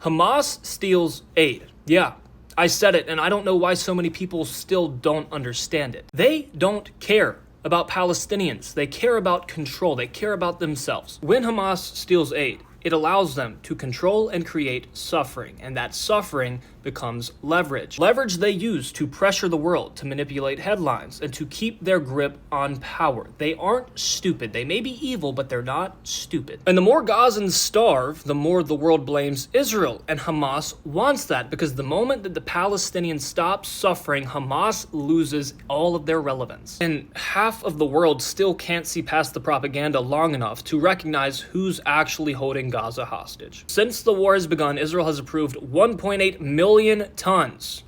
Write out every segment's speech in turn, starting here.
Hamas steals aid. Yeah, I said it, and I don't know why so many people still don't understand it. They don't care about Palestinians. They care about control. They care about themselves. When Hamas steals aid, it allows them to control and create suffering, and that suffering becomes leverage. Leverage they use to pressure the world, to manipulate headlines, and to keep their grip on power. They aren't stupid. They may be evil, but they're not stupid. And the more Gazans starve, the more the world blames Israel, and Hamas wants that, because the moment that the Palestinians stop suffering, Hamas loses all of their relevance. And half of the world still can't see past the propaganda long enough to recognize who's actually holding Gaza hostage. Since the war has begun, Israel has approved 1.8 million tons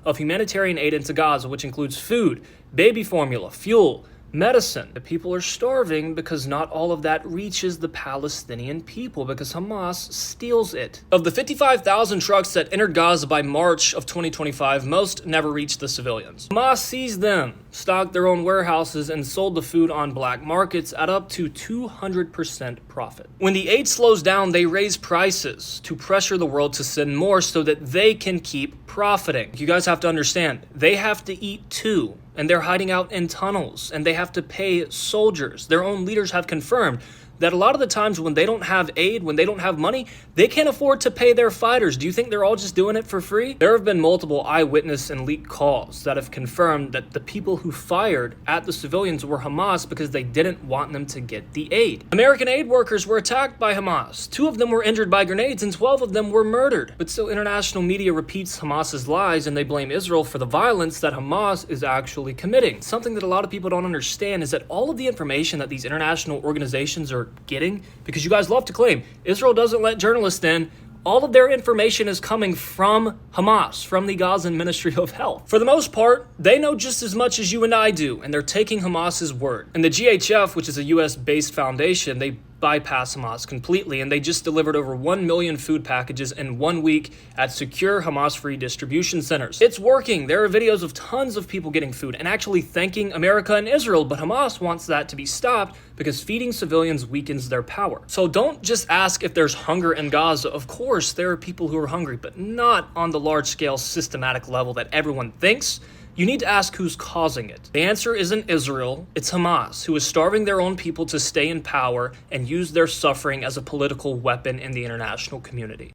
of humanitarian aid into Gaza, which includes food, baby formula, fuel, medicine. The people are starving because not all of that reaches the Palestinian people, because Hamas steals it. Of the 55,000 trucks that entered Gaza by March of 2025, most never reached the civilians. Hamas seized them, stocked their own warehouses, and sold the food on black markets at up to 200% profit. When the aid slows down, they raise prices to pressure the world to send more so that they can keep profiting. You guys have to understand, they have to eat too. And they're hiding out in tunnels, and they have to pay soldiers. Their own leaders have confirmed that a lot of the times when they don't have aid, when they don't have money, they can't afford to pay their fighters. Do you think they're all just doing it for free? There have been multiple eyewitness and leaked calls that have confirmed that the people who fired at the civilians were Hamas because they didn't want them to get the aid. American aid workers were attacked by Hamas. 2 of them were injured by grenades and 12 of them were murdered. But still, international media repeats Hamas's lies, and they blame Israel for the violence that Hamas is actually committing. Something that a lot of people don't understand is that all of the information that these international organizations are getting, because you guys love to claim Israel doesn't let journalists in, all of their information is coming from Hamas, from the Gazan Ministry of Health. For the most part, they know just as much as you and I do, and they're taking Hamas's word. And the GHF, which is a US-based foundation, they bypass Hamas completely, and they just delivered over 1 million food packages in 1 week at secure Hamas-free distribution centers. It's working. There are videos of tons of people getting food and actually thanking America and Israel, but Hamas wants that to be stopped because feeding civilians weakens their power. So don't just ask if there's hunger in Gaza. Of course, there are people who are hungry, but not on the large-scale systematic level that everyone thinks. You need to ask who's causing it. The answer isn't Israel, it's Hamas, who is starving their own people to stay in power and use their suffering as a political weapon in the international community.